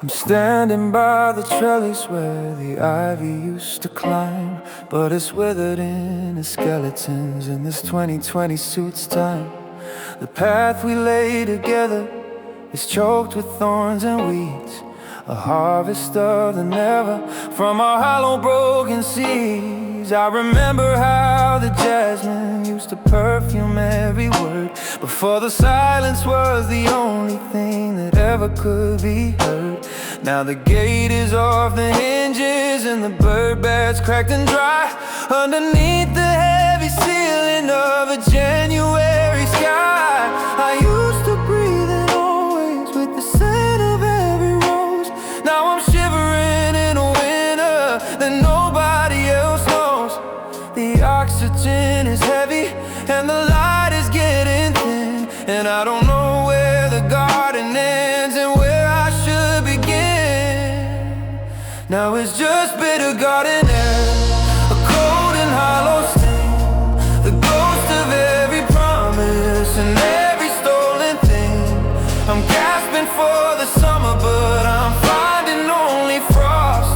I'm standing by the trellis where the ivy used to climb, but it's withered into skeletons in this 2020 suit's time. The path we lay together is choked with thorns and weeds, a harvest of the never from our hollow broken seas. I remember how the jasmine used to perfume every word, before the silence was the only thing that ever could be heard. Now the gate is off the hinges and the bird beds cracked and dry underneath the heavy ceiling of a January sky. I used to breathe in always with the scent of every rose. Now I'm shivering in a winter that nobody else knows. The oxygen is heavy and the light is getting thin, and I don't know where the garden ends and where I should begin. Now it's just bitter garden air, a cold and hollow sting, the ghost of every promise and every stolen thing. I'm gasping for the summer, but I'm finding only frost,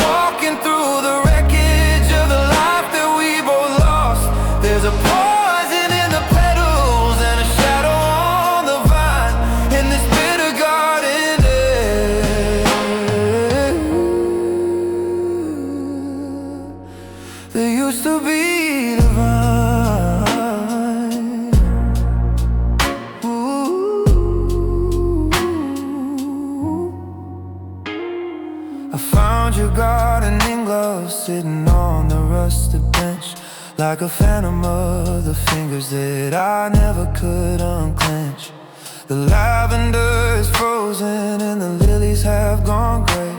walking through the wreckage of the life that we both lost. There's a poison in the petals and a shadow on the vine in this bitter garden air. There used to be the vine. Ooh. I found your gardening gloves sitting on the rusted bench, like a phantom of the fingers that I never could unclench. The lavender is frozen and the lilies have gone gray,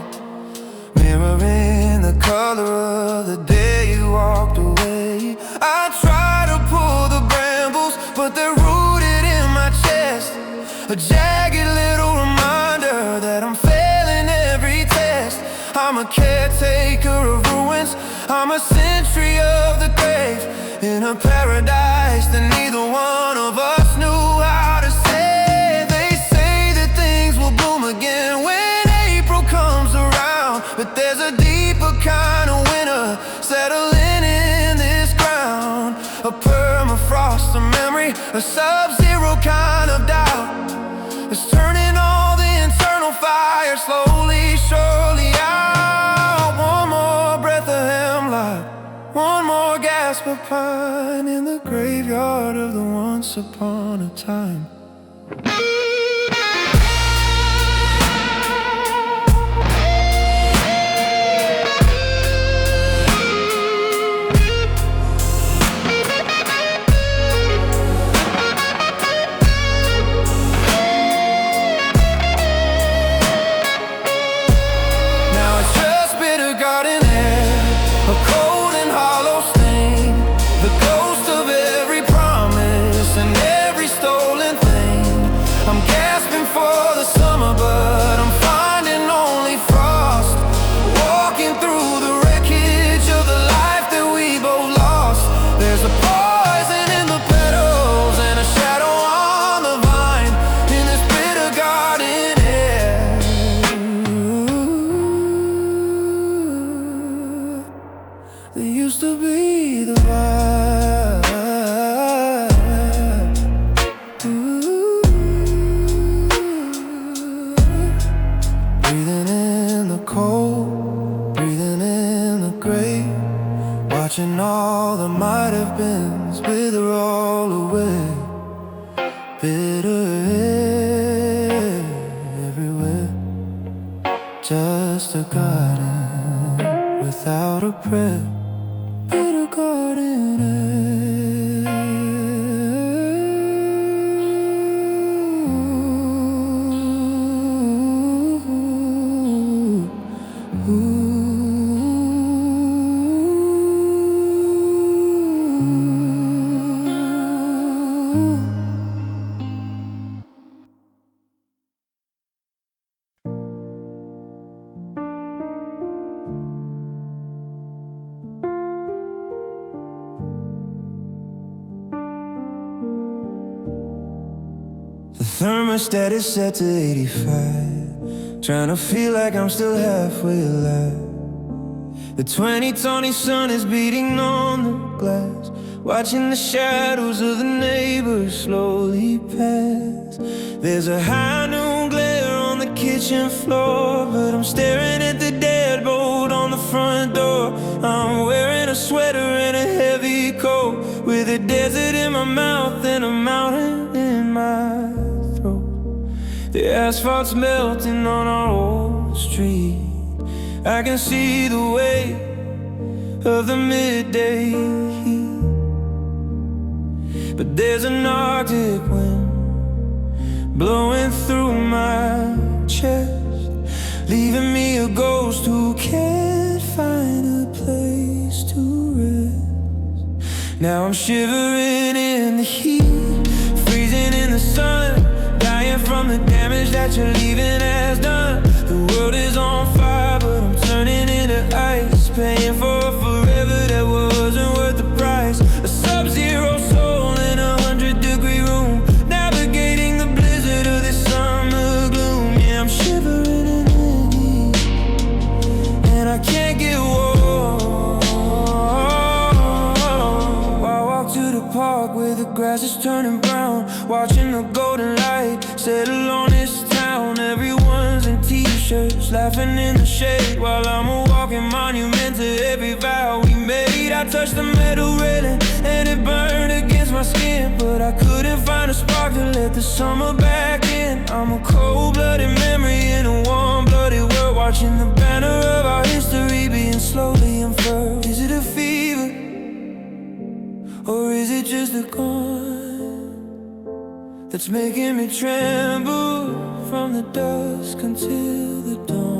mirroring the color of the day you walked away. I try to pull the brambles, but they're rooted in my chest, a jagged little reminder that I'm failing every test. I'm a caretaker of ruins, I'm a sentry of the grave, in a paradise that neither one of us knew how to save. They say that things will bloom again when April comes around, but there's a deeper kind of winter settling in this ground, a permafrost, a memory, a sub-zero kind of doubt. It's turning all the internal fire slowly, surely out. One more breath of hemlock, one more gasp of pine in the graveyard of the once upon a time. Now it's just bitter garden air, a cold and hollow sting, the ghost of every promise and every stolen thing. I'm gasping for the summer, but I'm finding only frost, walking through the wreckage of the life that we both lost. There's a poison in the petals and a shadow on the vine in this bitter garden air. There used to be the vibe. Breathing in the cold, breathing in the gray, watching all the might have beens wither all away. Bitter air everywhere, just a garden without a prayer. Bitter garden air. Ooh. Ooh. The thermostat is set to 85. trying to feel like I'm still halfway alive. The 2020 sun is beating on the glass, watching the shadows of the neighbors slowly pass. There's a high noon glare on the kitchen floor, but I'm staring at the deadbolt on the front door. I'm wearing a sweater and a heavy coat, with a desert in my mouth and a mountain in my throat. The asphalt's melting on our old street. I can see the weight of the midday heat, but there's an Arctic wind blowing through my chest, leaving me a ghost who can't find a place to rest. Now I'm shivering in the heat, freezing in the sun, dying from the damage that your leaving has done. The world is on fire, but I'm turning into ice, paying for a forever that wasn't worth the price. A sub-zero soul in a 100-degree room, navigating the blizzard of this summer gloom. Yeah, I'm shivering in the heat, and I can't get warm. I walk to the park where the grass is turning brown, watching the golden light settle on this town. Everyone's in t-shirts, laughing in the shade, while I'm a walking monument to every vow we made. I touched the metal railing and it burned against my skin, but I couldn't find a spark to let the summer back in. I'm a cold-blooded memory in a warm-blooded world, watching the banner of our history being slowly unfurled. Is it a fever, or is it just a gun that's making me tremble from the dusk until the dawn?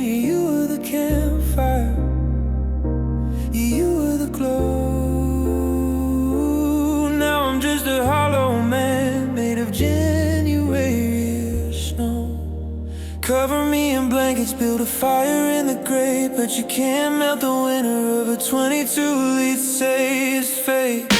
You were the campfire, you were the glow. Now I'm just a hollow man made of January snow. Cover me in blankets, build a fire in the grate, but you can't melt the winter of a 22 leads say it's fate.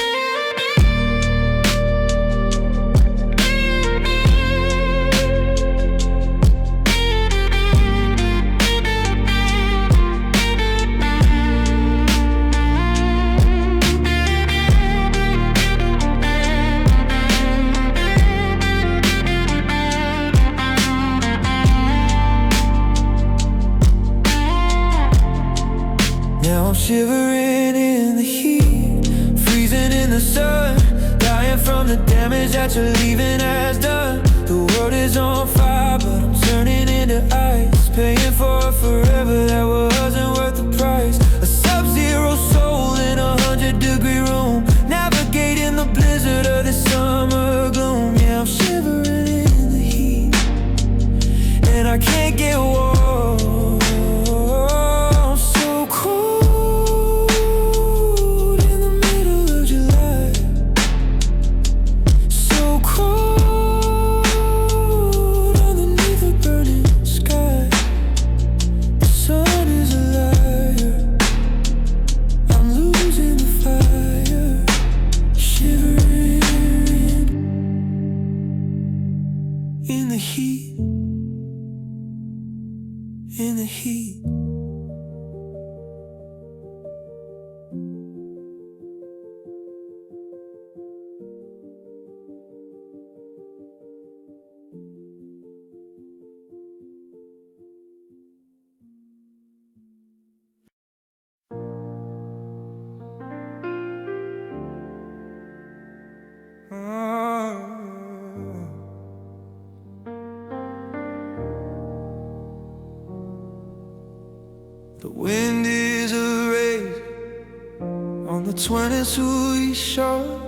Now I'm shivering in the heat, freezing in the sun, dying from the damage that your leaving has done. The world is on fire, but I'm turning into ice, paying for a forever that wasn't worth the price. A sub-zero soul in a 100-degree room, navigating the blizzard of this summer gloom. Yeah, I'm shivering in the heat, and I can't get warm. In the heat, in the heat. The wind is a rage on the 22 shore.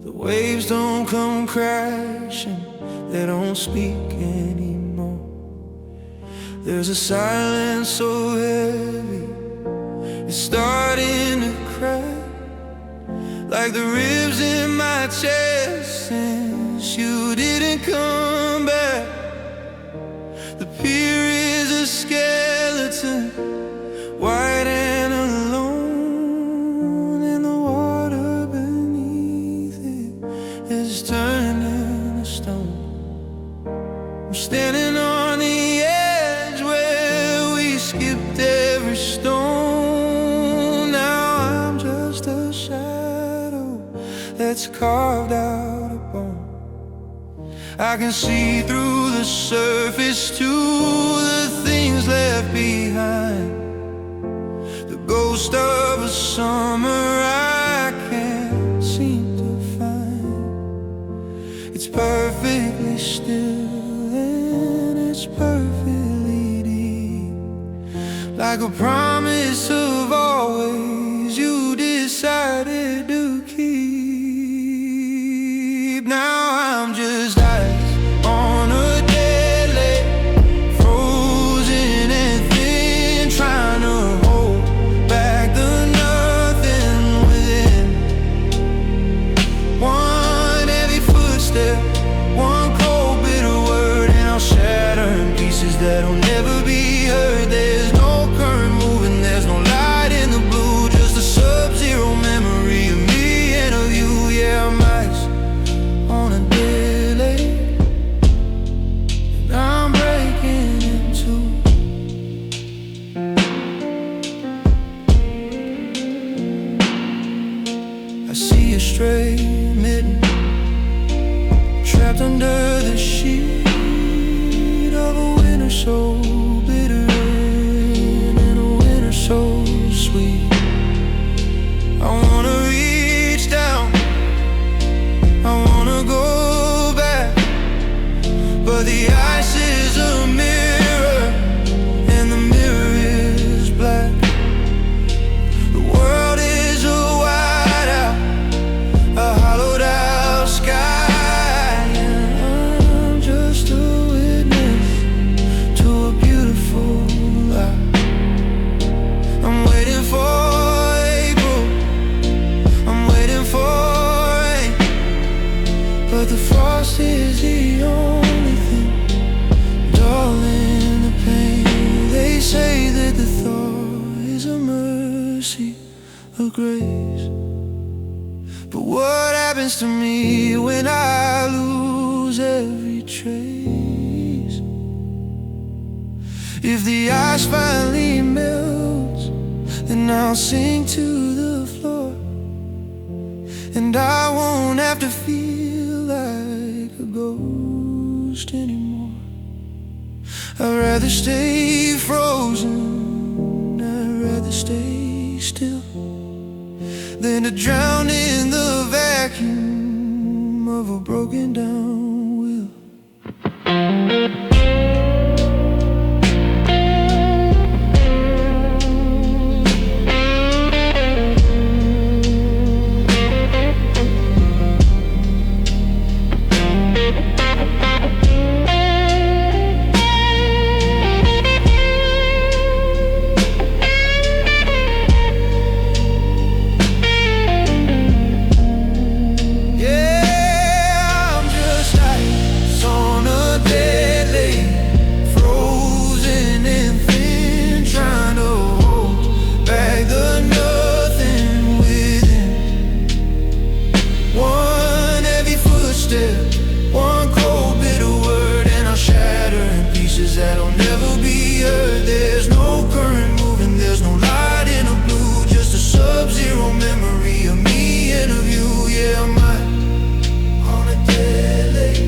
The waves don't come crashing, they don't speak anymore. There's a silence so heavy, it's starting to crack, like the ribs in my chest since you didn't come back. The pier is a skeleton, white and alone, and the water beneath it is turning to stone. standing on the edge where we skipped every stone. Now I'm just a shadow that's carved out a bone. I can see through the surface to the things left behind. The ghost of a summer I can't seem to find. It's perfectly still and it's perfectly deep, like a promise of always you decided to keep. Now I'm just on a dead lake, frozen and thin, trying to hold back the nothing within. One heavy footstep, one cold bitter word, and I'll shatter in pieces that'll never be heard. There's no current moving, there's no light in the blue, just a sub-zero memory of me and of you. Yeah, I'm ice on a dead lake, and I'm breaking in two. I see a stray mitten trapped under the sheet of a winter so bitter and a winter so sweet. I wanna reach down, I wanna go back, but the ice is a mirror and the mirror is black. The world is a whiteout, a hollowed out sky, and I'm just a witness to a beautiful lie. I'm waiting for April, I'm waiting for rain, but the frost is the only thing dulling the pain. They say that the thaw is a mercy, a grace, but what happens to me when I lose every trace? If the ice finally melts, then I'll sink to the floor, and I won't have to feel like a ghost anymore. I'd rather stay frozen, I'd rather stay still, than to drown in the vacuum of a broken down will. One cold bitter word, and I'll shatter in pieces that'll never be heard. There's no current moving, there's no light in the blue, just a sub-zero memory of me and of you. Yeah, I'm on a dead lake,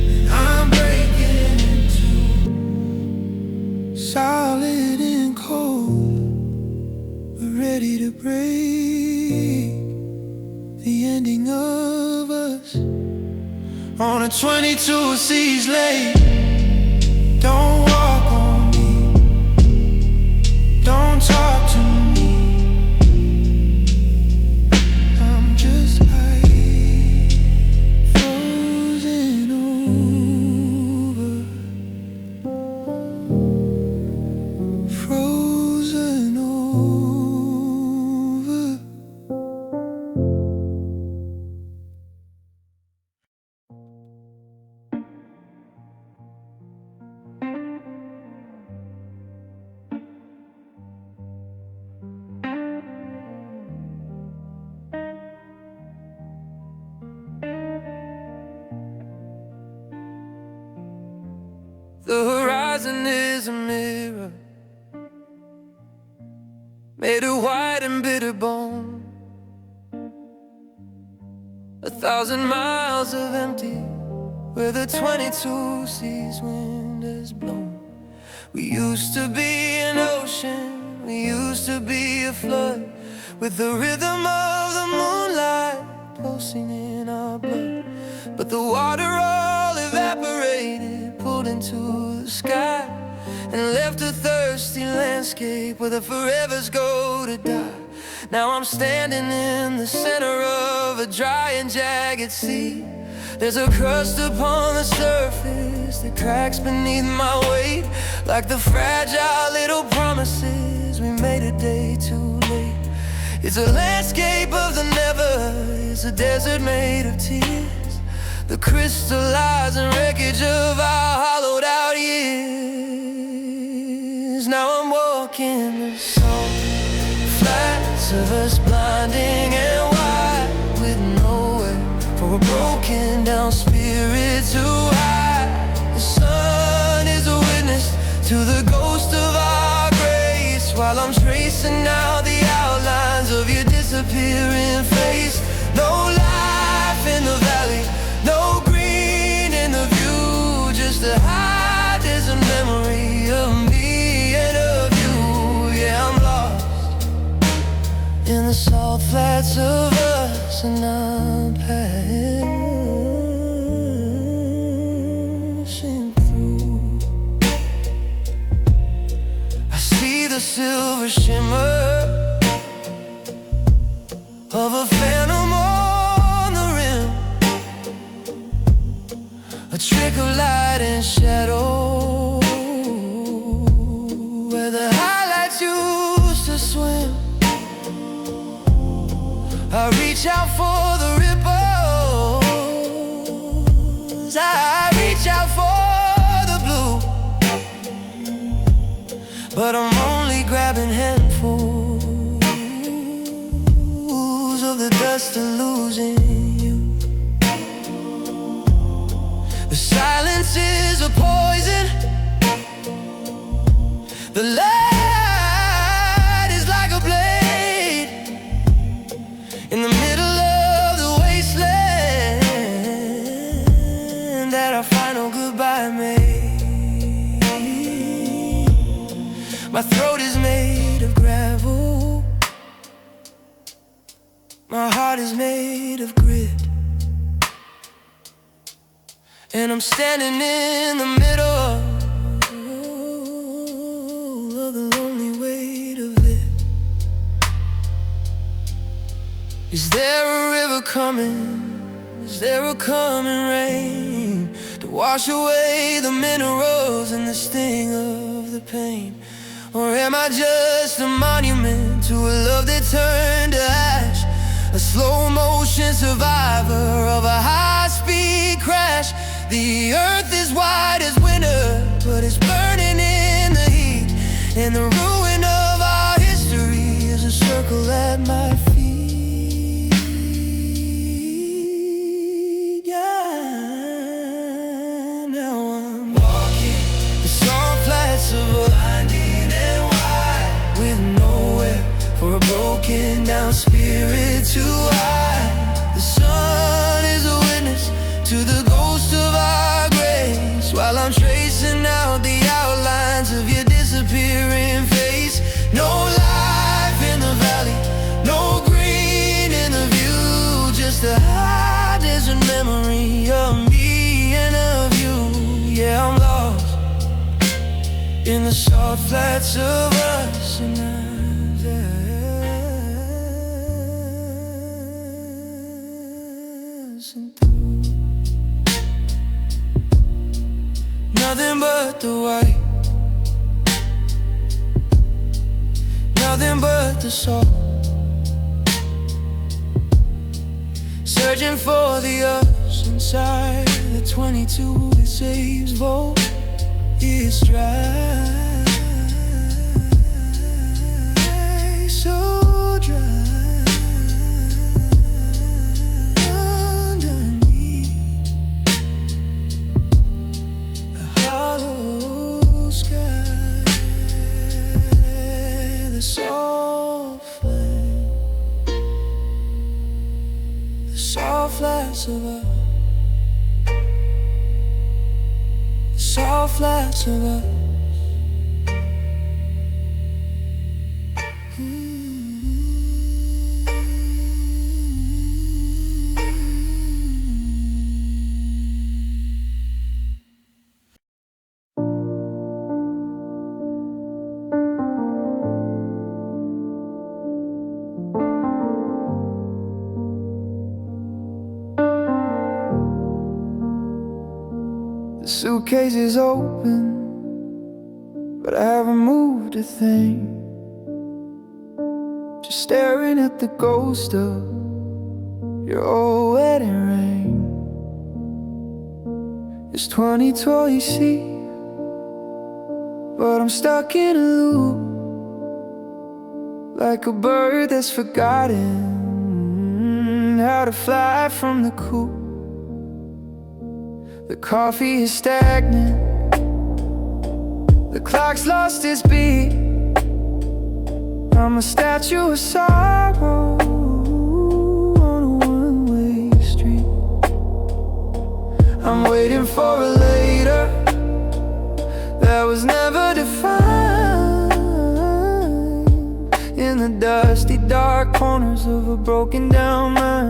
and I'm breaking into solid and cold. We're ready to break the ending of us on a 22 seas lake. Don't walk on me, don't talk to me, I'm just like frozen over, frozen over. The horizon is a mirror made of white and bitter bone. 1,000 miles of empty where the 22 seas wind has blown. We used to be an ocean, we used to be a flood, with the rhythm of the moonlight pulsing in our blood. But the water all evaporated, pulled into the sky, and left a thirsty landscape where the forevers go to die. Now I'm standing in the center of a dry and jagged sea. There's a crust upon the surface that cracks beneath my weight, like the fragile little promises we made a day too late. It's a landscape of the never, it's a desert made of tears, the crystallizing wreckage of our hollowed out years. Now I'm walking the salt flats of us, blinding and wide, with nowhere for a broken down spirit to hide. The sun is a witness to the ghost of our grace, while I'm tracing out the outlines of your disappearing face. No life in the valley, no green in the view, just a high desert memory of me and of you. Yeah, I'm lost in the salt flats of us, and I'm passing through. I see the silver shimmer of a phantom on the rim, a trick of light and shadow where the highlights used to swim. I reach out for the ripples, I reach out for the blue, but I'm only grabbing handfuls of the dust of losing you. The silence is a poison, the light is like a blade in the middle of the wasteland that our final goodbye made. My throat is made of gravel, my heart is made of grit, and I'm standing in the middle of the lonely weight of it. Is there a river coming? Is there a coming rain to wash away the minerals and the sting of the pain? Or am I just a monument to a love that turned to ash, a slow motion survivor of a high-speed crash? The earth is white as winter, but it's burning in the heat, and the ruin of our history is a circle at my feet. For a broken down spirit to hide. The sun is a witness to the ghost of our grace, while I'm tracing out the outlines of your disappearing face. No life in the valley, no green in the view, just a high desert memory of me and of you. Yeah, I'm lost in the salt flats of us, and I'm nothing but the white, nothing but the salt, searching for the us inside the 22 that saves vault is dry, so dry. Underneath the hollow soft laughs of us, the soft laughs of us. The suitcase is open, but I haven't moved a thing. Just staring at the ghost of your old wedding ring. It's 2012, you see, but I'm stuck in a loop, like a bird that's forgotten how to fly from the coop. The coffee is stagnant, the clock's lost its beat. I'm a statue of sorrow on a one-way street. I'm waiting for a later that was never defined. In the dusty, dark corners of a broken down mind,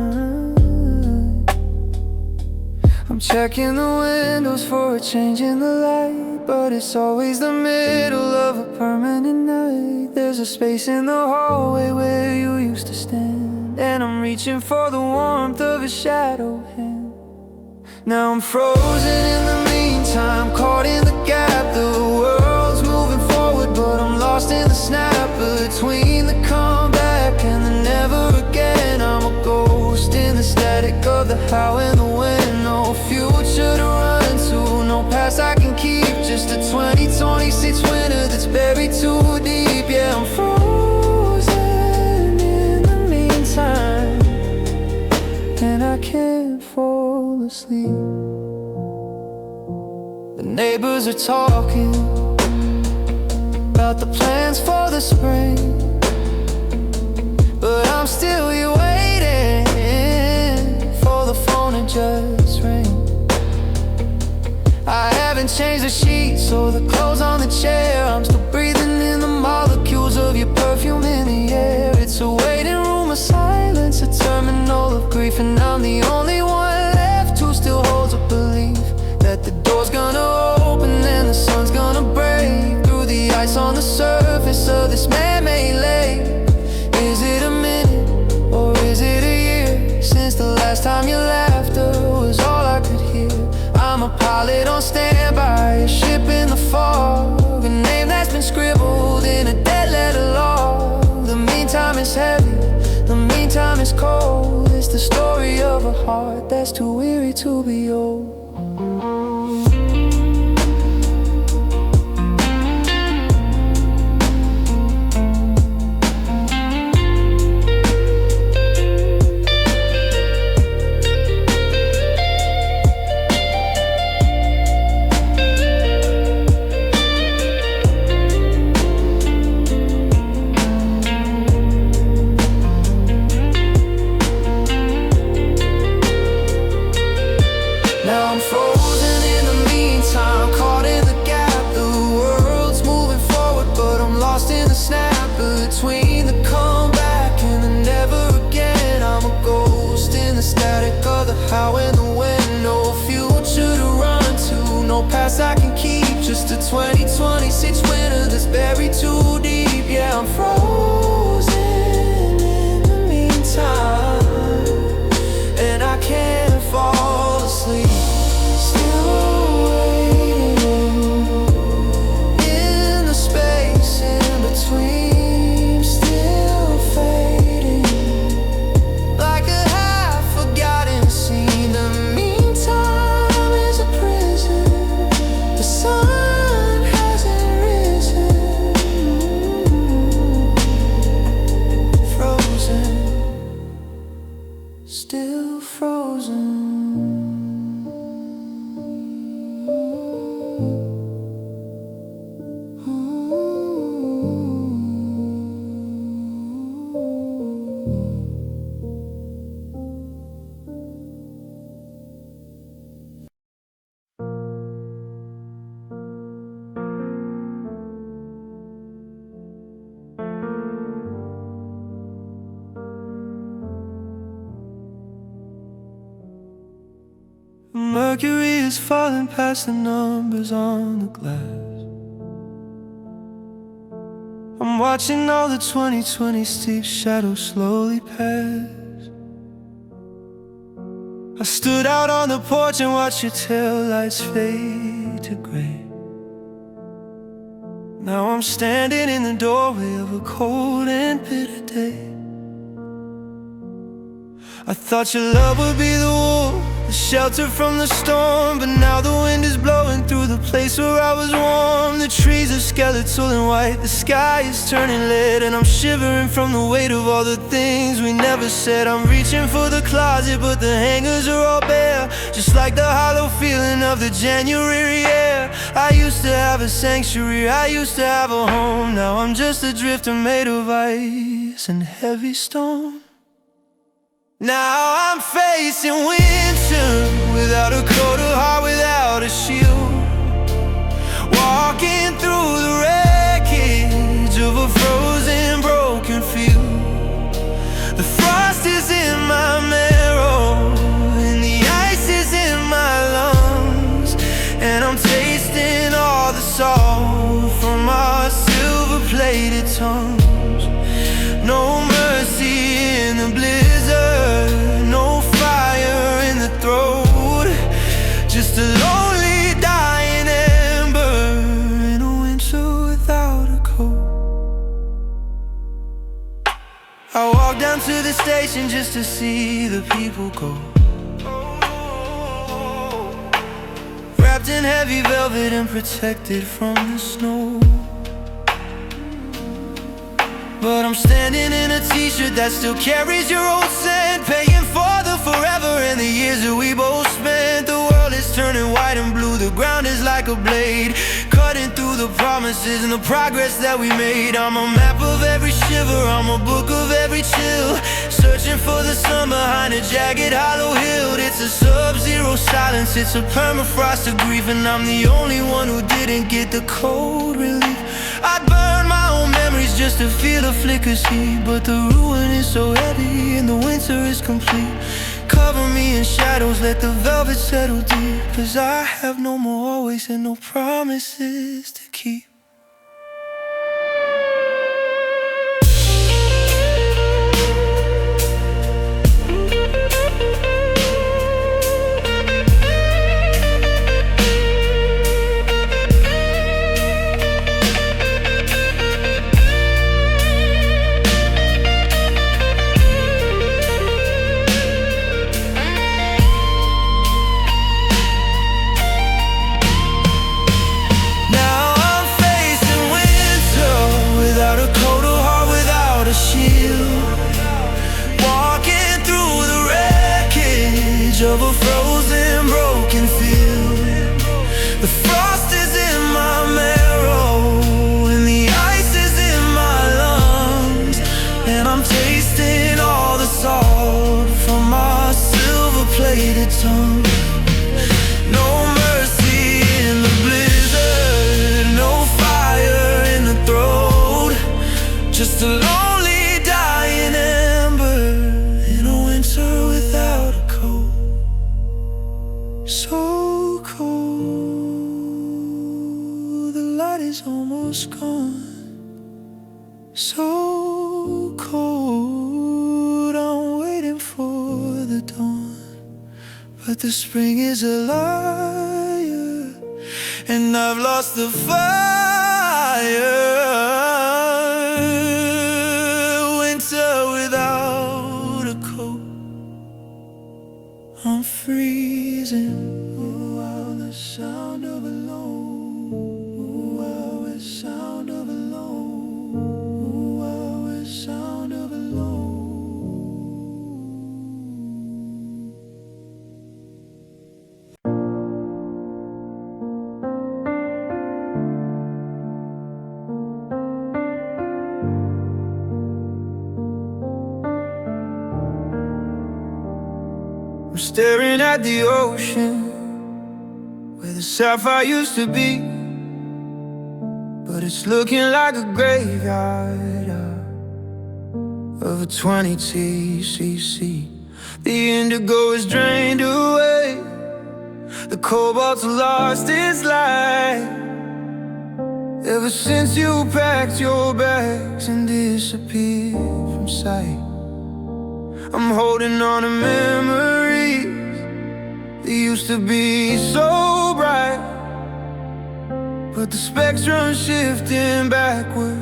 I'm checking the windows for a change in the light, but it's always the middle of a permanent night. There's a space in the hallway where you used to stand, and I'm reaching for the warmth of a shadow hand. Now I'm frozen in the meantime, caught in the gap. The world's moving forward, but I'm lost in the snap between the comeback and the never again. I'm a ghost in the static of the how and the when. No future to run to, no past I can keep. Just a 2026 winter that's buried too deep. Yeah, I'm frozen in the meantime, and I can't fall asleep. The neighbors are talking about the plans for the spring, but I'm still here waiting for the phone to just ring. I haven't changed the sheets or the clothes on the chair. I'm still breathing in the molecules of your perfume in the air. It's a waiting room of silence, a terminal of grief, and I'm the only one left who still holds a belief that the door's gonna open and the sun's gonna break through the ice on the surface of this man-made lake. Is it a minute or is it a year since the last time your laughter was all I could hear? I'm a pilot on standby, a ship in the fog, a name that's been scribbled in a dead letter log. The meantime is heavy, the meantime is cold. It's the story of a heart that's too weary to be old. Now I'm frozen in the meantime, caught in the gap. The world's moving forward, but I'm lost in the snap between the comeback and the never again. I'm a ghost in the static of the how and the when. No future to run to, no past I can keep. Just a 2026 winter that's buried too deep. Yeah, I'm frozen in the meantime, and I can't fall asleep. Still frozen. Mercury is falling past the numbers on the glass. I'm watching all the 2020 steep shadows slowly pass. I stood out on the porch and watched your taillights fade to gray. Now I'm standing in the doorway of a cold and bitter day. I thought your love would be the wool, the shelter from the storm, but now the wind is blowing through the place where I was warm. The trees are skeletal and white, the sky is turning lead, and I'm shivering from the weight of all the things we never said. I'm reaching for the closet, but the hangers are all bare, just like the hollow feeling of the January air. I used to have a sanctuary, I used to have a home. Now I'm just a drifter made of ice and heavy stone. Now I'm facing winter without a coat, a heart without a shield, walking through the wreckage of a frozen, broken field. The frost is in my marrow and the ice is in my lungs, and I'm tasting all the salt from our silver-plated tongues. No mercy in the blizzard, no fire in the throat, just a lonely dying ember in a winter without a coat. I walked down to the station just to see the people go, wrapped in heavy velvet and protected from the snow. But I'm standing in a t-shirt that still carries your old scent, paying for the forever and the years that we both spent. The world is turning white and blue, the ground is like a blade, cutting through the promises and the progress that we made. I'm a map of every shiver, I'm a book of every chill, searching for the sun behind a jagged hollow hill. It's a sub-zero silence, it's a permafrost of grief, and I'm the only one who didn't get the cold relief. I'd burn my own memories just to feel a flicker's heat, but the ruin is so heavy and the winter is complete. Cover me in shadows, let the velvet settle deep, 'cause I have no more always and no promises to keep. Of a frozen, broken field. The frost is in my marrow and the ice is in my lungs, and I'm tasting all the salt from our silver-plated tongue. No mercy in the blizzard, no fire in the throat, just a lonely dying ember in a winter without a coat. So cold, the light is almost gone. So cold, I'm waiting for the dawn. But the spring is a liar, and I've lost the fire. Winter without a coat, I'm freezing. Ooh, wow, the sound of alone. Ooh, wow, the sound of alone. Ooh, wow, the sound of alone. I'm staring at the ocean where the sapphire used to be, but it's looking like a graveyard of a 20 TCC. The indigo is drained away, cobalt's lost its light ever since you packed your bags and disappeared from sight. I'm holding on to memories that used to be so bright, but the spectrum shifting backward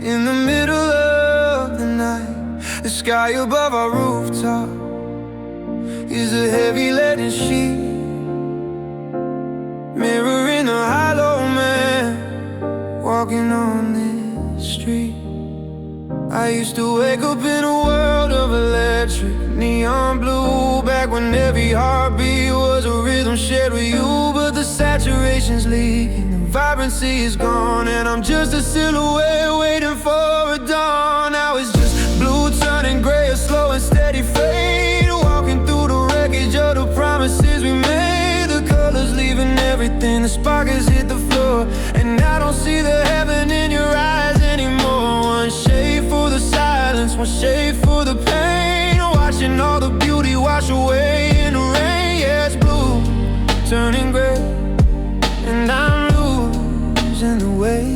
in the middle of the night. The sky above our rooftop is a heavy leaden sheet, mirroring a hollow man walking on this street. I used to wake up in a world of electric neon blue, back when every heartbeat was a rhythm shared with you. But the saturation's leaking, the vibrancy is gone, and I'm just a silhouette waiting for a dawn. Now it's just blue turning gray, a slow and steady fade, walking through the wreckage of the promises we made. The colors leaving everything, the spark has hit the floor, and I don't see the heaven in your eyes anymore. One shade for the silence, one shade for the pain, watching all the beauty wash away in the rain. Yeah, it's blue turning gray, and I'm losing the way.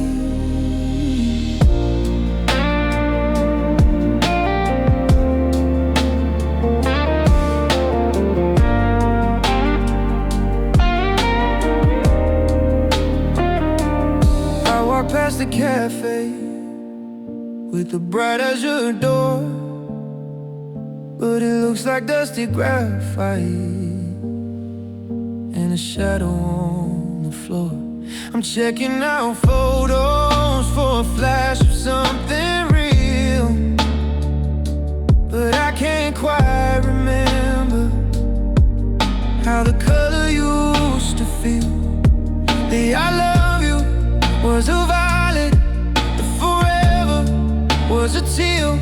Past the cafe with the bright azure door, but it looks like dusty graphite and a shadow on the floor. I'm checking out photos for a flash of something real, but I can't quite remember how the color used to feel. The I love you was a violet, the forever was a teal.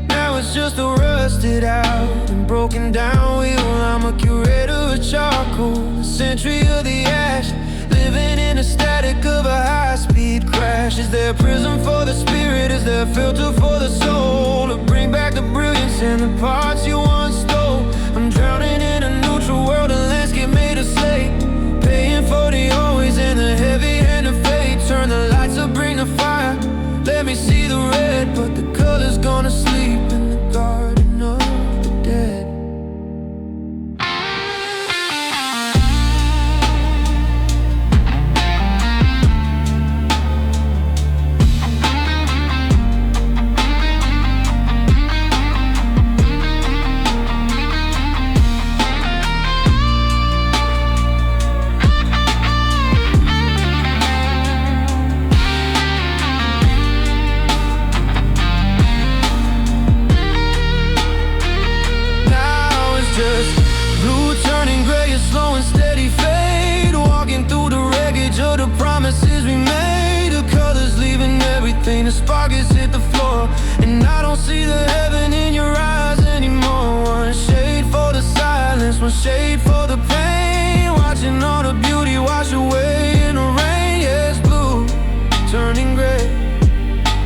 Now it's just a rusted out and broken down wheel. I'm a curator of charcoal, a century of the ash, living in the static of a high-speed crash. Is there a prism for the spirit? Is there a filter for the soul to bring back the brilliance and the parts you once stole? I'm drowning in a neutral world, a landscape made of slate, paying for the always and the heavy hand of fate. Turn the lights up, bring the fire, let me see the red, but the color's gonna sleep in the garden of the dead. The spark has hit the floor, and I don't see the heaven in your eyes anymore. One shade for the silence, one shade for the pain, watching all the beauty wash away in the rain. Yeah, it's blue turning gray,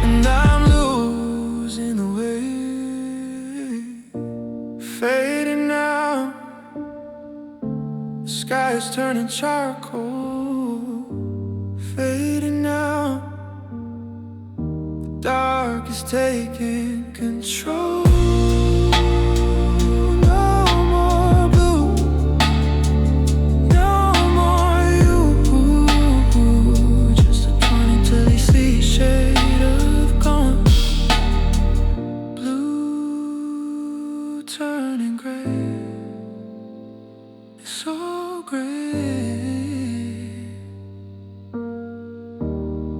and I'm losing the way. Fading now, the sky is turning charcoal. Fading now, dark is taking control. No more blue, no more you. Just a 20-30 shade of gone. Blue turning gray, it's so gray,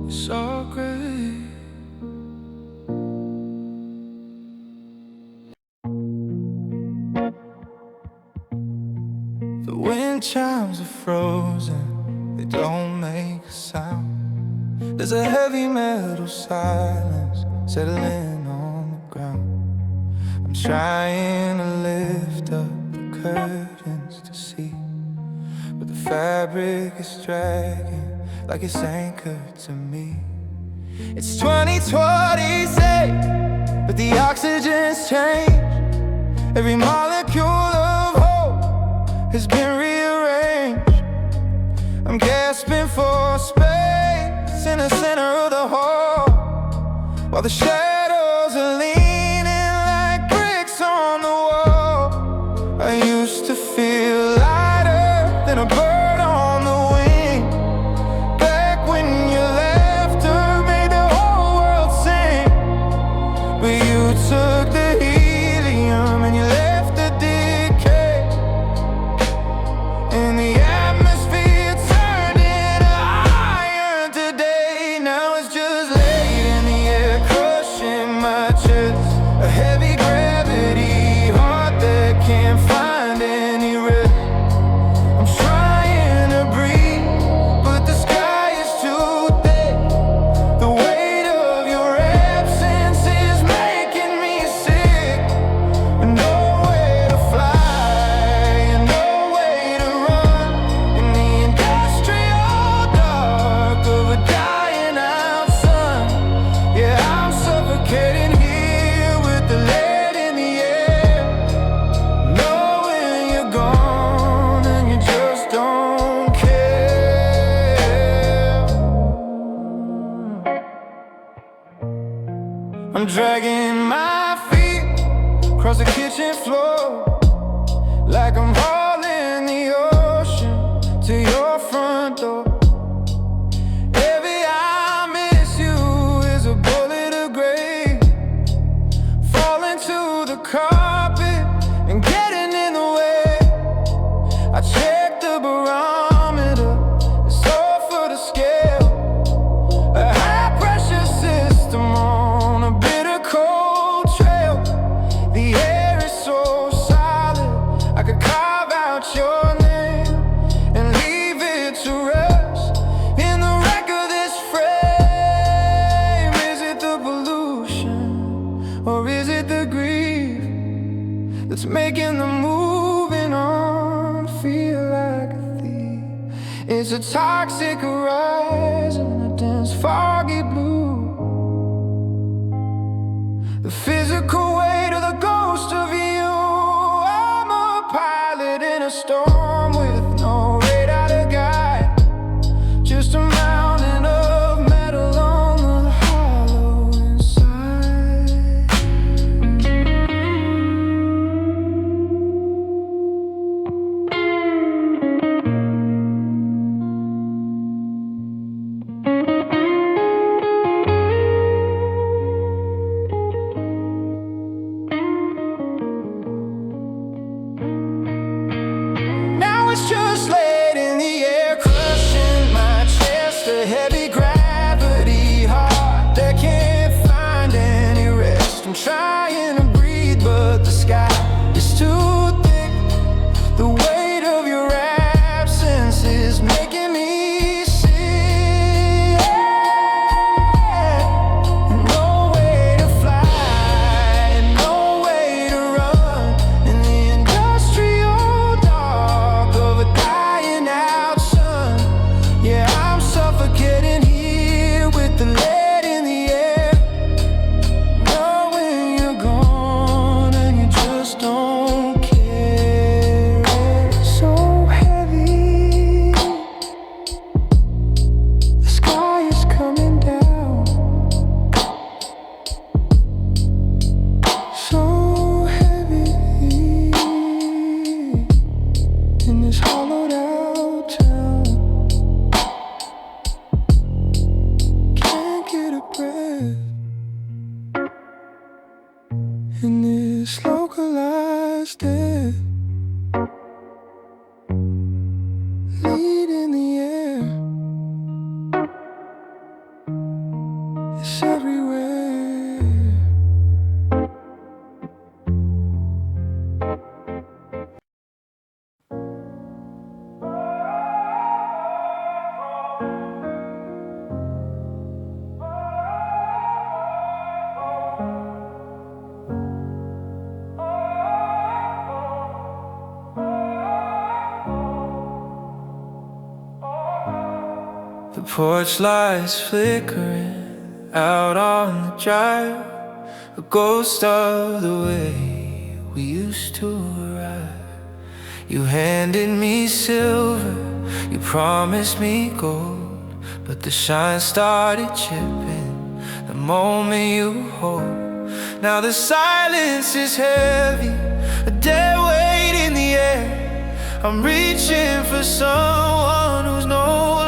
it's so gray. The wind chimes are frozen, they don't make a sound. There's a heavy metal silence settling on the ground. I'm trying to lift up the curtains to see, but the fabric is dragging like it's anchored to me. It's 2026, but the oxygen's changed. Every molecule of hope has been rearranged. while the shadows are leaning like bricks on the wall. I used to feel lighter than a bird on the wing. Back when your laughter made the whole world sing. But you took the helium and you left the decay. And the atmosphere turned into iron today. Now it's just laid in the air, crushing my chest. A heavy gravity heart that can't find any rest. I'm trying to breathe, but the sky is too thick. The weight of your absence is making me sick. Nowhere to fly and no way to run in the industrial dark of a dying out sun. Yeah, I'm suffocating here with the lead in the air, knowing you're gone and you just don't care. I'm dragging my feet across the kitchen floor like I'm hauling the ocean to your front door. Every I miss you is a bullet of gray, falling to the carpet and getting in the way. I check the barometer, it's all for the scale. A high pressure system on a bitter cold trail. The air is so solid, I could carve out your name and leave it to rest in the wreck of this frame. Is it the pollution or is it the grief that's making the moving on feel like a thief? It's a toxic horizon, a dense foggy blue. The physical weight of the ghost of you. I'm a pilot in a storm with no radar to guide, just a mountain of metal on the hollow inside. Now it's just laid in the air, crushing my chest. A heavy gravity heart that can't find any rest. I'm trying to breathe, but the sky is too thick. The weight of your absence is making me sick. No way to fly, no way to run in the industrial dark of a dying out sun. Yeah, I'm suffocating here with the lead in the air, knowing you're gone and you just don't care. So heavy, the sky is coming down. So heavy in this hollowed out town. Can't get a breath in this localized death. Lead in the air, it's everywhere. The porch lights flickering out on the drive, a ghost of the way we used to arrive. You handed me silver, you promised me gold, but the shine started chipping the moment you hold. Now the silence is heavy, a dead weight in the air. I'm reaching for someone who's no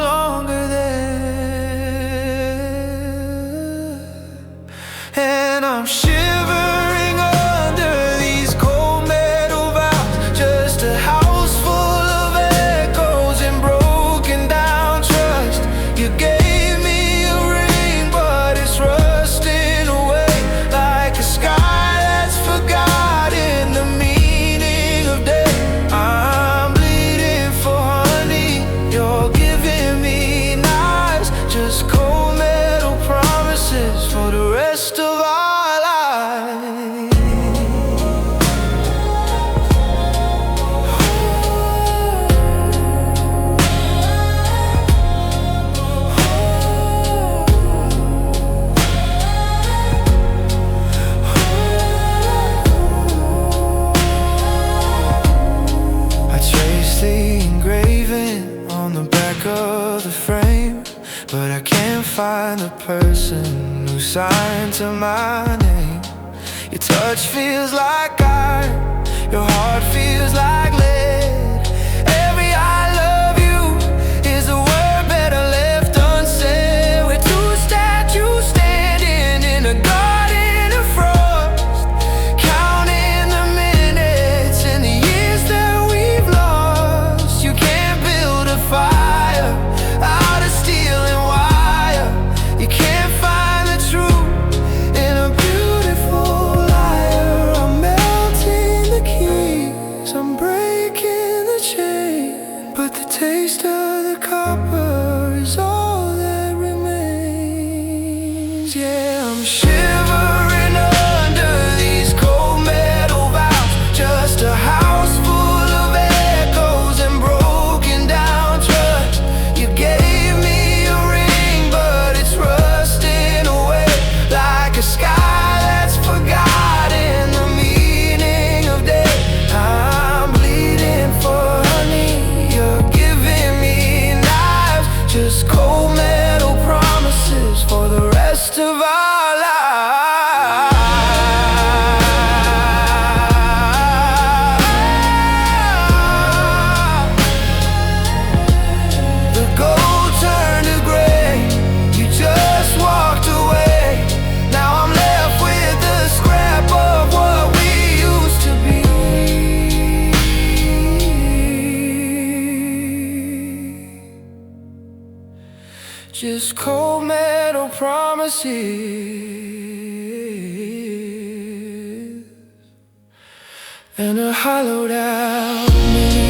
longer there. And I'm shivering under these cold metal valves, just a house full of echoes and broken down trust. You gave me a ring, but it's rusting away like a sky that's forgotten the meaning of day. I'm bleeding for honey, you're giving me knives, just cold metal promises for the rest of our lives. I traced the engraving on the back of the frame, but I can't find the person who signed to my name. Your touch feels like iron, your heart feels like lead. Every I love you is a word better left unsaid. We're two statues standing in a garden of frost, counting the minutes and the years that we've lost. You can't build a fire out of steel and wire. You can't find the truth in a beautiful liar. I'm melting the keys, I'm breaking the chain, but the taste of the copper is all that remains. Yeah, I'm shivering under these cold metal valves, just a house full of echoes and broken down trust. You gave me a ring, but it's rusting away like a sky that's forgotten the meaning of day. I'm bleeding for honey, you're giving me knives, just cold metal promises for the rest of our lives. The gold turned to gray, you just walked away. Now I'm left with the scrap of what we used to be. Just cold metal promises and a hollowed out me.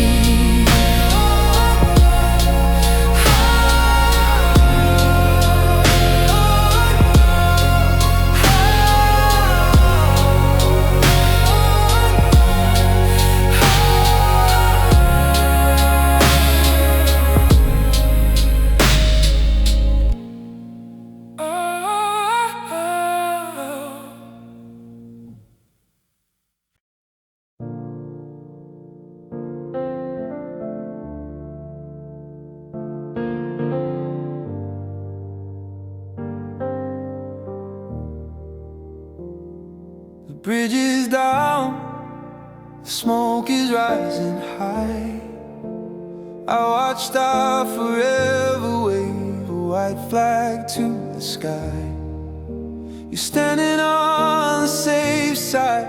The bridge is down, the smoke is rising high. I watched our forever wave a white flag to the sky. You're standing on the safe side,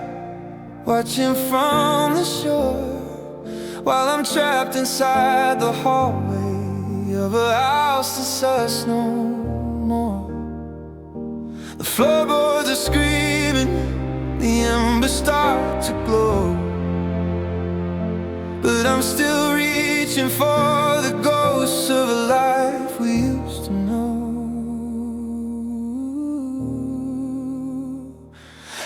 watching from the shore, while I'm trapped inside the hallway of a house that's us no more. The floorboards are screaming, the embers start to glow, but I'm still reaching for the ghosts of a life we used to know.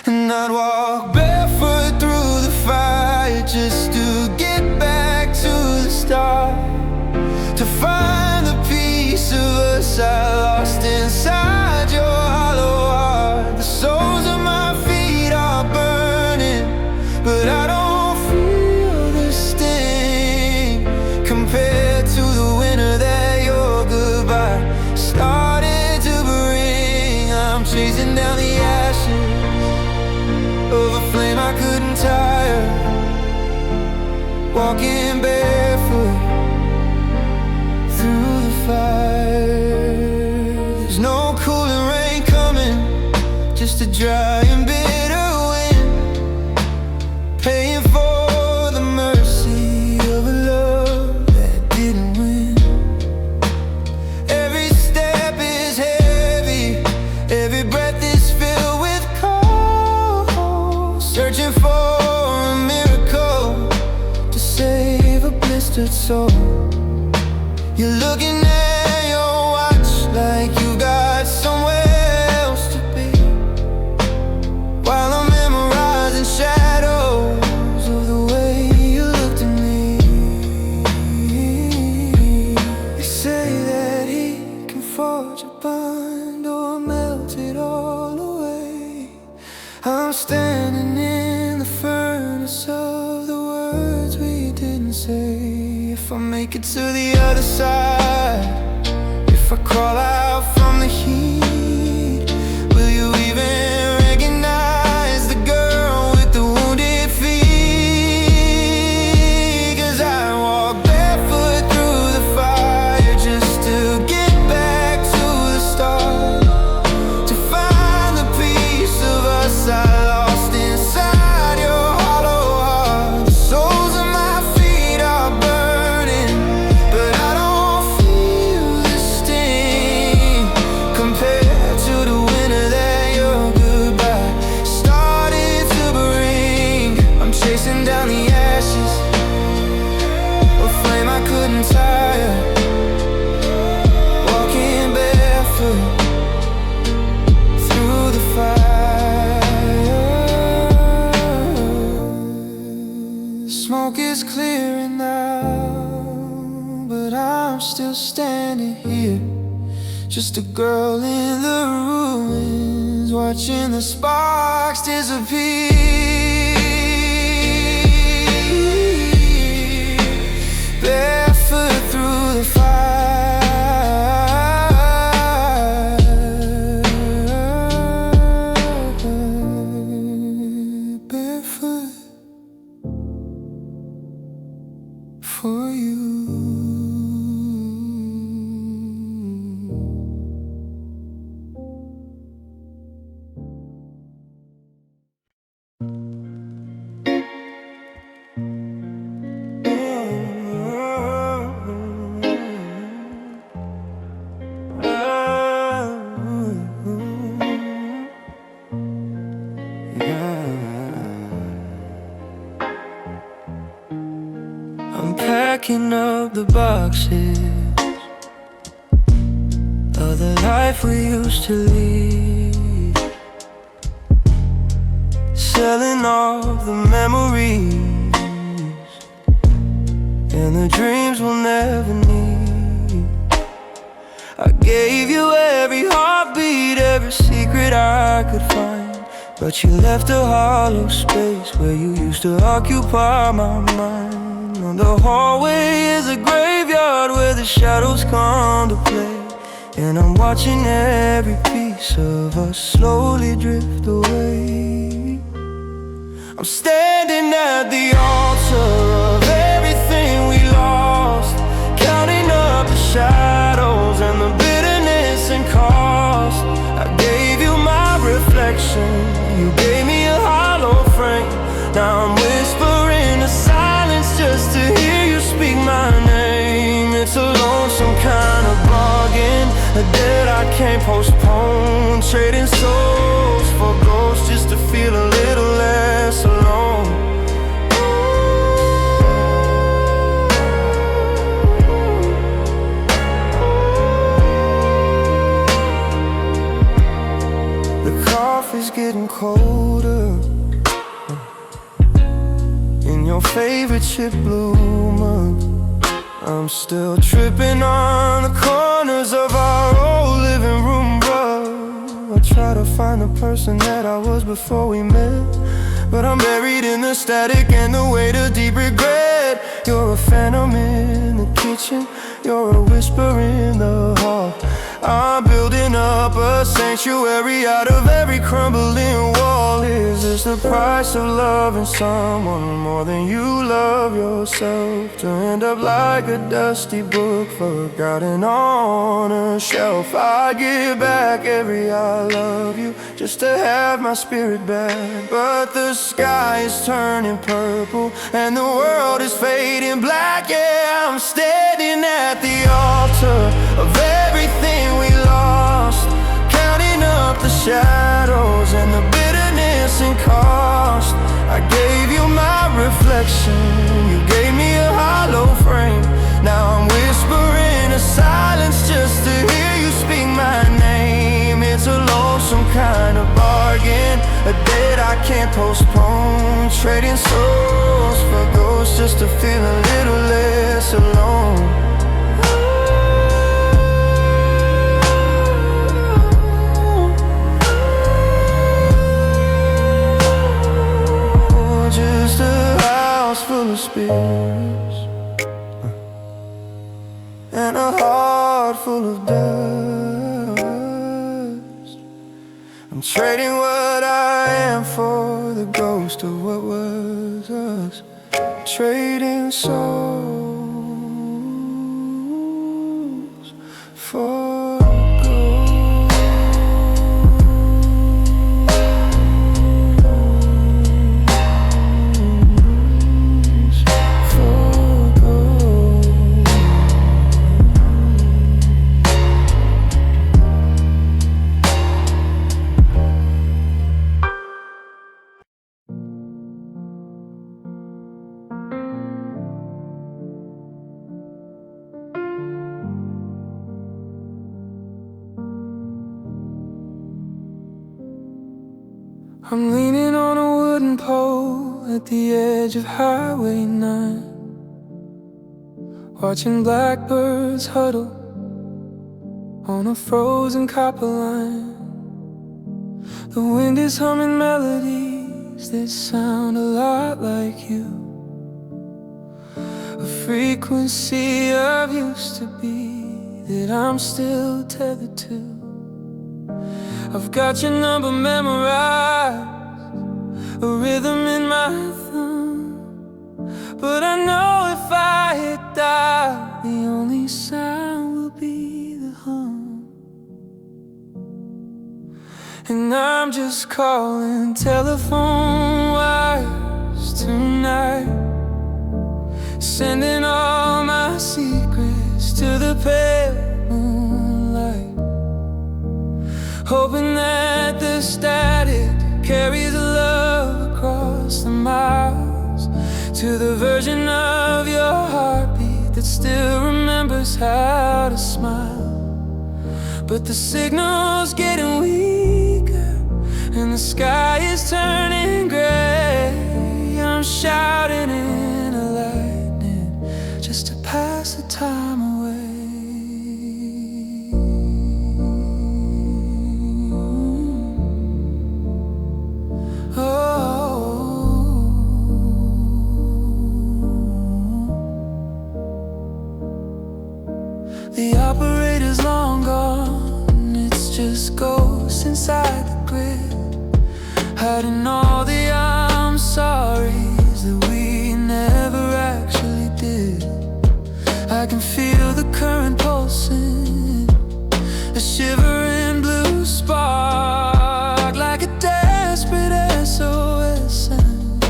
And I'd walk barefoot through the fire just to get back to the start, to find the piece of us I lost inside your hollow heart. The soles of my feet are burning, but I don't feel the sting compared to the winter that your goodbye started to bring. I'm chasing walking barefoot through the fire. There's no cooling rain coming, just a dry and bitter wind, paying for the mercy of a love that didn't win. Every step is heavy, every breath is filled with cold, searching for a miracle to save a blistered soul. You're looking at your watch like you got somewhere else to be, while I'm memorizing shadows of the way you looked at me. They say that he can forge a bond or melt it all away. I'm standing in the furnace of the words we didn't say. If I make it to the other side, if I crawl out from the heat, will you even recognize the girl with the wounded feet? 'Cause I walk barefoot through the fire just to get back to the start, to find the piece of us I lost inside your hollow heart. The soles of my feet are burning, but I don't feel the sting compared to the winter that your goodbye started to bring. I'm chasing down the ashes, a flame I couldn't tire, walking barefoot through the fire. The smoke is clearing now, but I'm still standing here, just a girl in the ruins, watching the sparks disappear. Barefoot through the fire, barefoot for you. I'm packing up the boxes of the life we used to lead, selling off the memories and the dreams we'll never need. I gave you every heartbeat, every secret I could find, but you left a hollow space where you used to occupy my mind. The hallway is a graveyard where the shadows come to play, and I'm watching every piece of us slowly drift away. I'm standing at the altar of everything we lost, counting up the shadows and the bitterness and cost. I gave you my reflection, you gave me a hollow frame. Now I'm whispering to silence just to hear you speak my name. It's a lonesome kind of bargain, a debt I can't postpone, trading souls for ghosts just to feel a little less alone. The coffee's getting colder in your favorite chip blue mug. I'm still tripping on the corners of our old living room rug. I try to find the person that I was before we met, but I'm buried in the static and the weight of deep regret. You're a phantom in the kitchen, you're a whisper in the hall. I'm building up a sanctuary out of every crumbling wall. Is this the price of loving someone more than you love yourself? To end up like a dusty book forgotten on a shelf. I give back every I love you just to have my spirit back. But the sky is turning purple and the world is fading black. Yeah, I'm standing at the altar of everything we lost, counting up the shadows and the bitterness and cost. I gave you my reflection, you gave me a hollow frame. Now I'm whispering a silence just to hear you speak my name. It's a lonesome kind of bargain, a debt I can't postpone. Trading souls for ghosts just to feel a little less alone. Just a house full of spirits and a heart full of dust. I'm trading what I am for the ghost of what was us. Trading souls for I'm leaning on a wooden pole at the edge of Highway 9, watching blackbirds huddle on a frozen copper line. The wind is humming melodies that sound a lot like you, a frequency of used to be that I'm still tethered to. I've got your number memorized, a rhythm in my thumb, but I know if I hit dial, the only sound will be the hum. And I'm just calling telephone wires tonight, sending all my secrets to the pale moonlight, hoping that the static carries love across the miles to the version of your heartbeat that still remembers how to smile. But the signal's getting weaker and the sky is turning gray. I'm shouting in a lightning just to pass the time away. The operator's long gone, it's just ghosts inside the grid, hiding all the I'm sorry's that we never actually did. I can feel the current pulsing, a shivering blue spark, like a desperate SOS sound,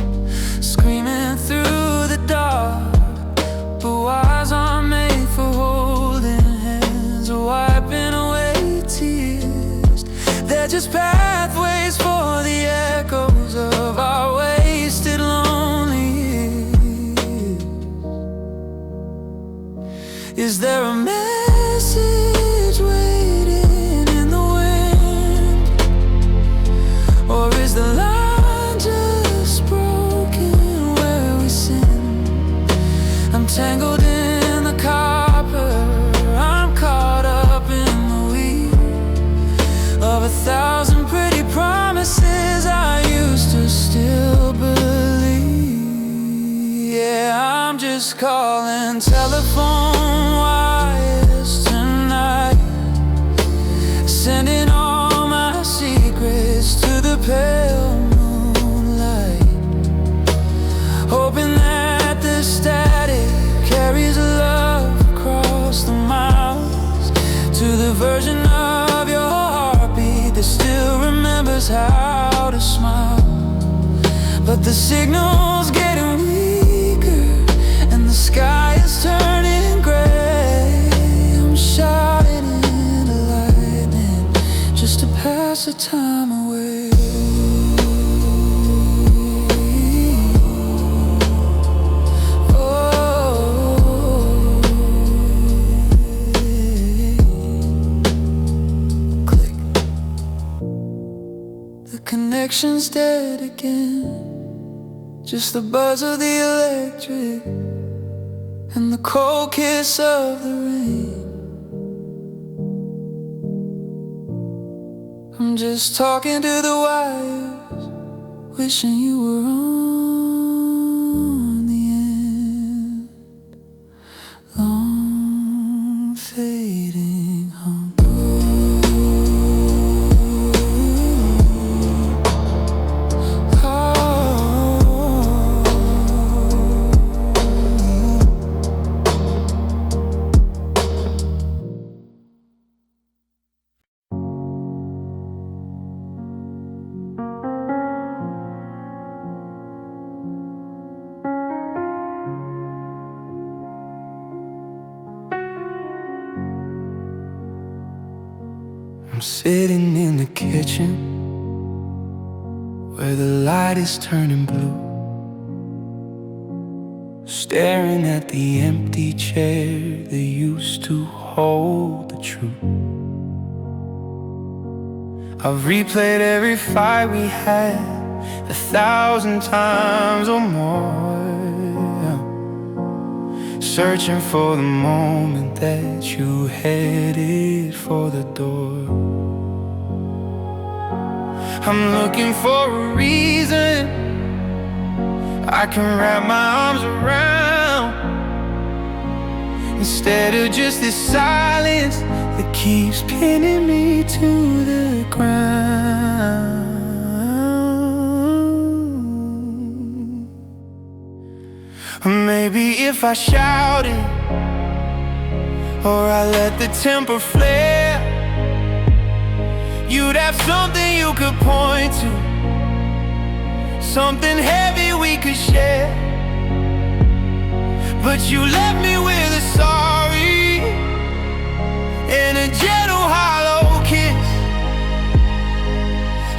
screaming through the dark. But wires aren't made for holding hands or wiping away tears. They're just pathways for the echoes of our wasted lonely years. Is there a message waiting in the wind, or is the line just broken where we sin? I'm tangled in the copper, I'm caught up in the weave of 1,000 pretty promises I used to still believe. Yeah, I'm just calling telephone wires tonight, The signal's getting weaker and the sky is turning gray. I'm shouting into lightning just to pass the time away. Connection's dead again. Just the buzz of the electric and the cold kiss of the rain. I'm just talking to the wires, wishing you were on the end. Long fading home. I'm sitting in the kitchen where the light is turning blue, staring at the empty chair that used to hold the truth. I've replayed every fight we had 1,000 times or more, searching for the moment that you headed for the door. I'm looking for a reason I can wrap my arms around, instead of just this silence that keeps pinning me to the ground. Or maybe if I shouted, or I let the temper flare, you'd have something you could point to, something heavy we could share. But you left me with a sorry and a gentle hollow kiss,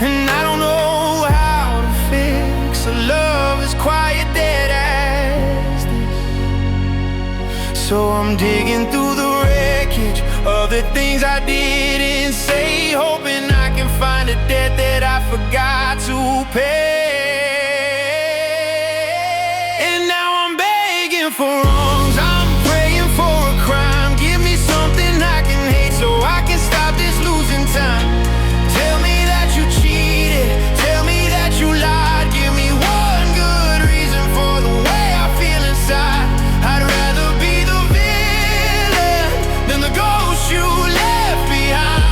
and I don't know how to fix a love as quiet dead as this. So I'm digging through the wreckage of the things I didn't say, hoping I can find a debt that I forgot to pay. And now I'm begging for wrongs, I'm praying for a crime. Give me something I can hate so I can stop this losing time. Tell me that you cheated, tell me that you lied. Give me one good reason for the way I feel inside. I'd rather be the villain than the ghost you left behind.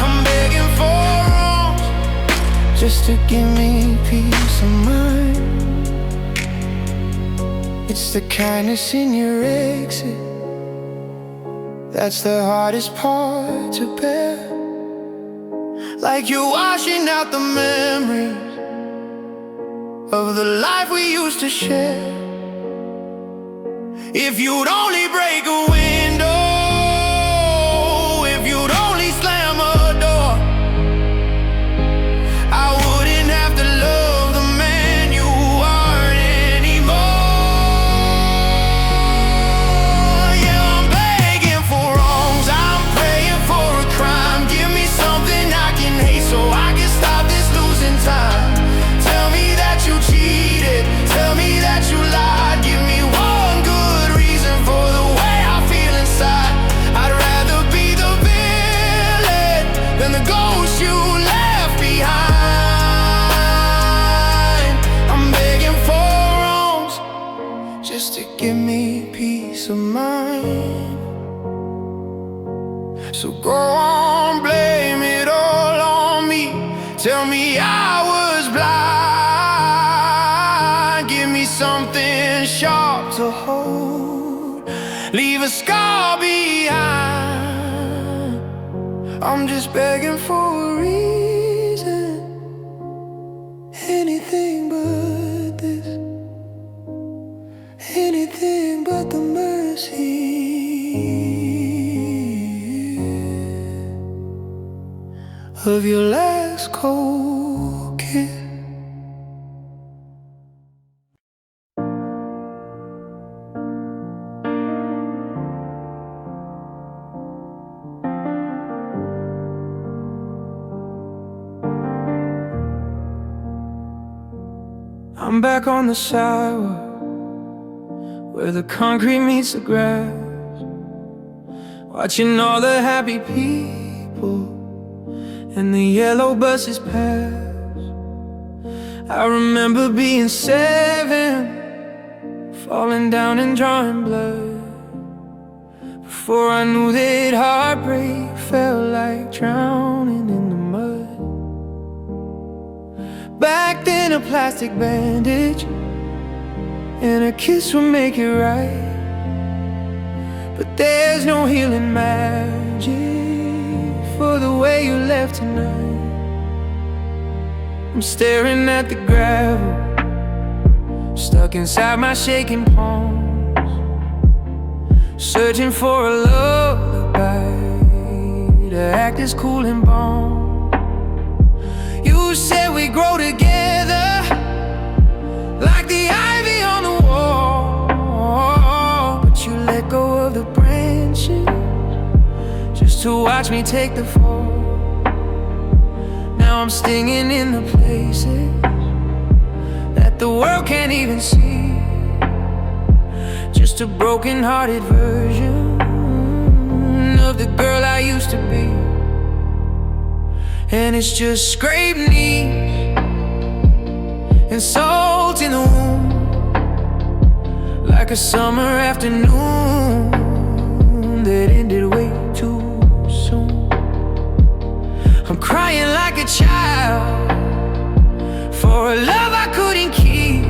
I'm begging for wrongs just to give me peace of mind. It's the kindness in your exit that's the hardest part to bear. Like you're washing out the memories of the life we used to share. If you'd only break a window, if you'd only slam a door, I wouldn't have to love the man you aren't anymore. Yeah, I'm begging for wrongs, I'm praying for a crime. Give me something I can hate so I can stop this losing time. Tell me that you cheated, tell me that you lied. Give me one good reason for the way I feel inside. I'd rather be the villain than the ghost you left behind. I'm begging for wrongs just to give me peace of mind. So go on, blame it all on me. Tell me I was blind. Give me something sharp to hold, leave a scar behind. I'm just begging for a reason anything but this, anything but the mercy of your last cold kiss. I'm back on the sidewalk where the concrete meets the grass, watching all the happy people and the yellow buses pass. I remember being 7, falling down and drawing blood, before I knew that heartbreak felt like drowning in the mud. Back then a plastic bandage and a kiss would make it right, but there's no healing magic for the way you left tonight. I'm staring at the gravel, stuck inside my shaking palms, searching for a lullaby to act as cooling balm. You said we grow together like the ivy on the wall, but you let go of the branches just to watch me take the fall. Now I'm stinging in the places that the world can't even see, just a broken-hearted version of the girl I used to be. And it's just scraped knees and salt in the wound, like a summer afternoon that ended way too soon. I'm crying like a child for a love I couldn't keep,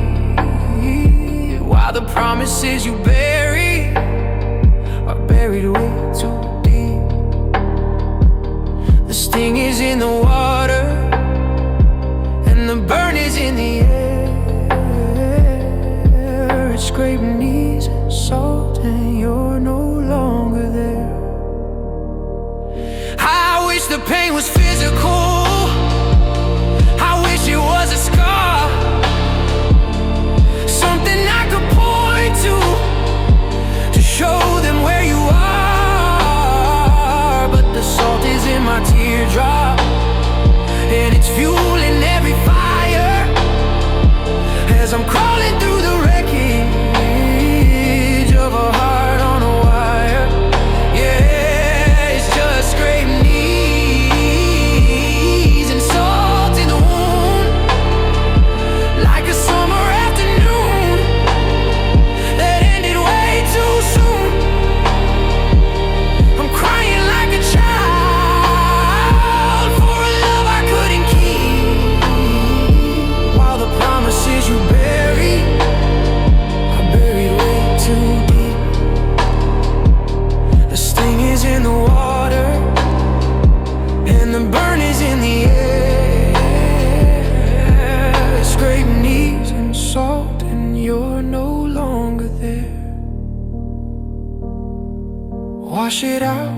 while the promises you buried are buried way too deep. The sting is in the water and the burn is in the air. It's scraping knees and salt and you're no longer there. I wish the pain was physical, I wish it was a scar, something I could point to show them where you are. But the salt is in my teardrop and it's fueling every fire as I'm crawling through the wreckage of a heart on a wire. Yeah, it's just scraped knees and salt in the wound, like a summer afternoon that ended way too soon. I'm crying like a child for a love I couldn't keep, while the promises you buried are buried way too deep. The sting is in the water and the burn is in the air. Scrape knees and salt and you're no longer there. Wash it out,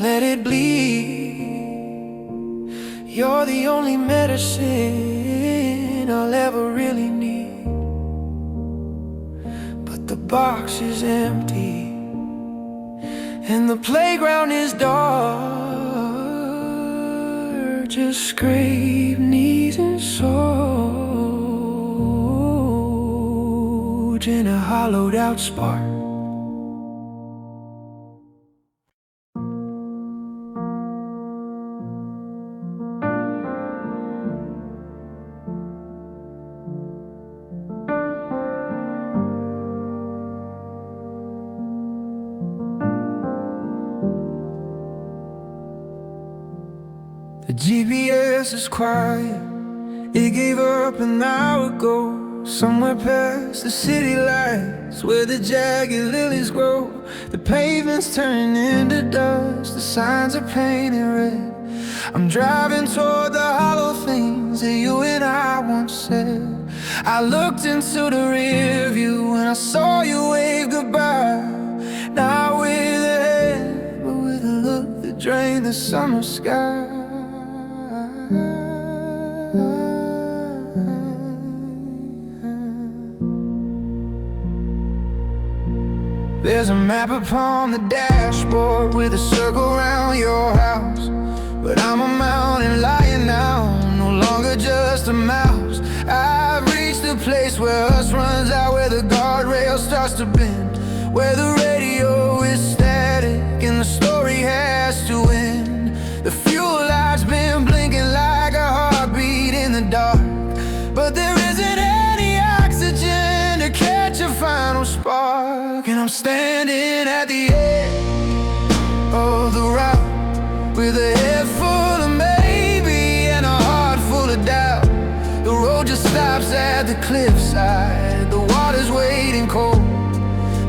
let it bleed. You're the only medicine I'll ever really need. But the box is empty and the playground is dark. Just scrape knees and salt in a hollowed out spark. The GPS is quiet, it gave up an hour ago, somewhere past the city lights where the jagged lilies grow. The pavement's turning into dust, the signs are painted red. I'm driving toward the hollow things that you and I once said. I looked into the rear view and I saw you wave goodbye. Not with a head, but with a look that drained the summer sky. There's a map upon the dashboard with a circle around your house. But I'm a mountain lion now, no longer just a mouse. I've reached a place where us runs out, where the guardrail starts to bend, where the radio is static and the story has to end. The fuel light's been blinking like a heartbeat in the dark, but there isn't any oxygen to catch a final spark. And I'm standing at the edge of the route, with a head full of maybe and a heart full of doubt. The road just stops at the cliffside, the water's waiting cold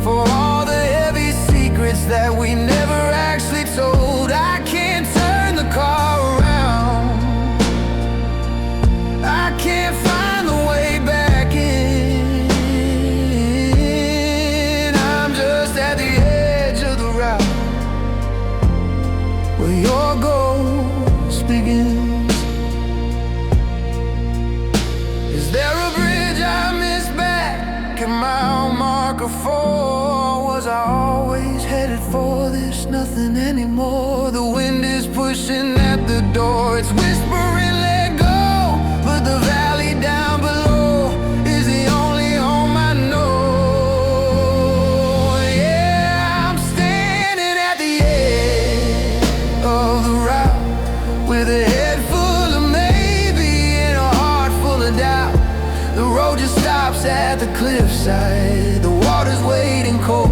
for all the heavy secrets that we never actually told. I can't turn the car around, I can't find the way back in. I'm just at the edge of the route, where your ghost begins. Is there a bridge I missed back at mile marker 4? Was I always headed for this nothing anymore? The wind is pushing at the door, it's whispering let go, but the valley down below is the only home I know. Yeah, I'm standing at the edge of the route, with a head full of maybe and a heart full of doubt. The road just stops at the cliffside, the water's waiting cold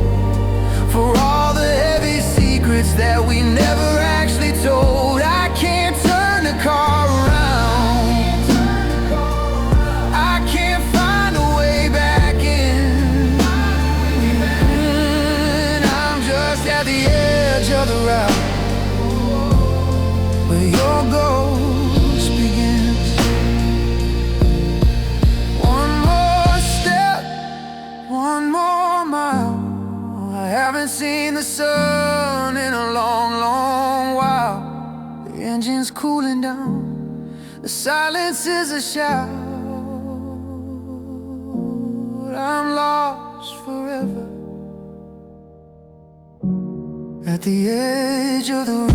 for all the heavy secrets that we never actually told. I can't turn the car around, I can't find a way back in. I'm just at the edge of the route, where your ghost begins. One more step, one more mile. I haven't seen the sun in a long, long while. The engine's cooling down, the silence is a shout. I'm lost forever at the edge of the room.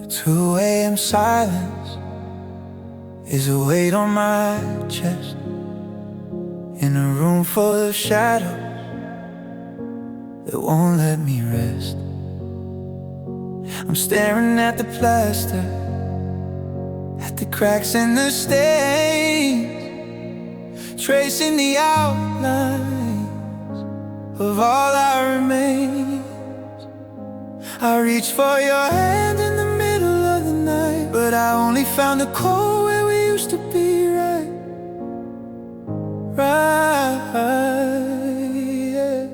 The 2 a.m. silence is a weight on my chest, in a room full of shadows that won't let me rest. I'm staring at the plaster, at the cracks and the stains, tracing the outlines of all that remains. I reached for your hand in the middle of the night, but I only found the cold where we used to be, right, yeah.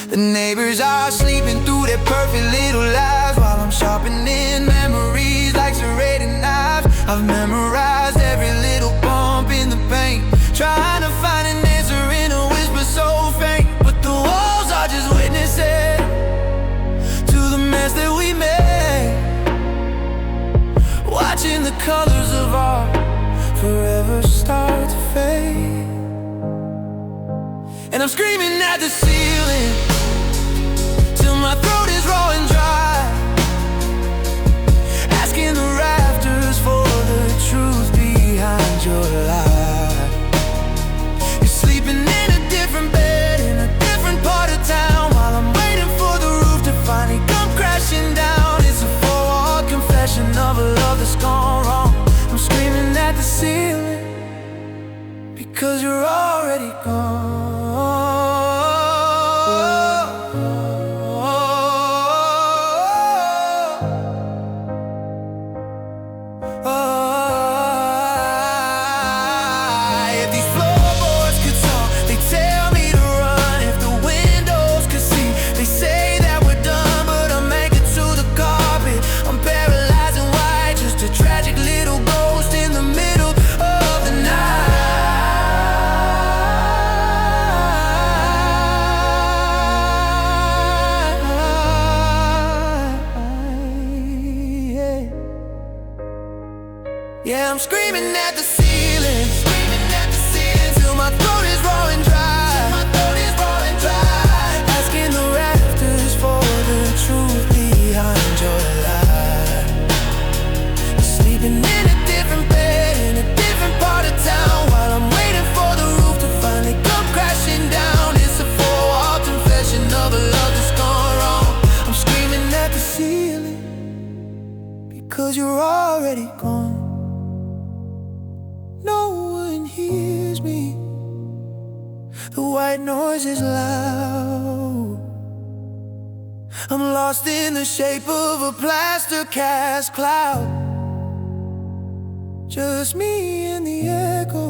The neighbors are sleeping through their perfect little lives, while I'm sharpening memories like serrated knives. I've memorized every little bump in the paint, trying to find an answer in a whisper so faint. But the walls are just witnesses to the mess that we made, watching the colors of art forever start to fade. And I'm screaming at the ceiling till my throat is raw and dry, asking the rafters for the truth behind your lie. You're sleeping in a different bed in a different part of town, while I'm waiting for the roof to finally come crashing down. It's a four-wall confession of a love that's gone wrong. I'm screaming at the ceiling because you're already gone. If these floorboards could talk, they tell me to run. If the windows could see, they say that we're done. But I'm anchored to the carpet, I'm paralyzed and white, just a tragic little ghost in the middle of the night. Yeah, I'm screaming at the ceiling, till my throat is raw and dry, asking the rafters for the truth behind your lie. You're sleeping in a different bed in a different part of town, while I'm waiting for the roof to finally come crashing down. It's a four-wall confession of a love that's gone wrong. I'm screaming at the ceiling because you're already gone. No one hears me, the white noise is loud. I'm lost in the shape of a plaster cast cloud, just me and the echo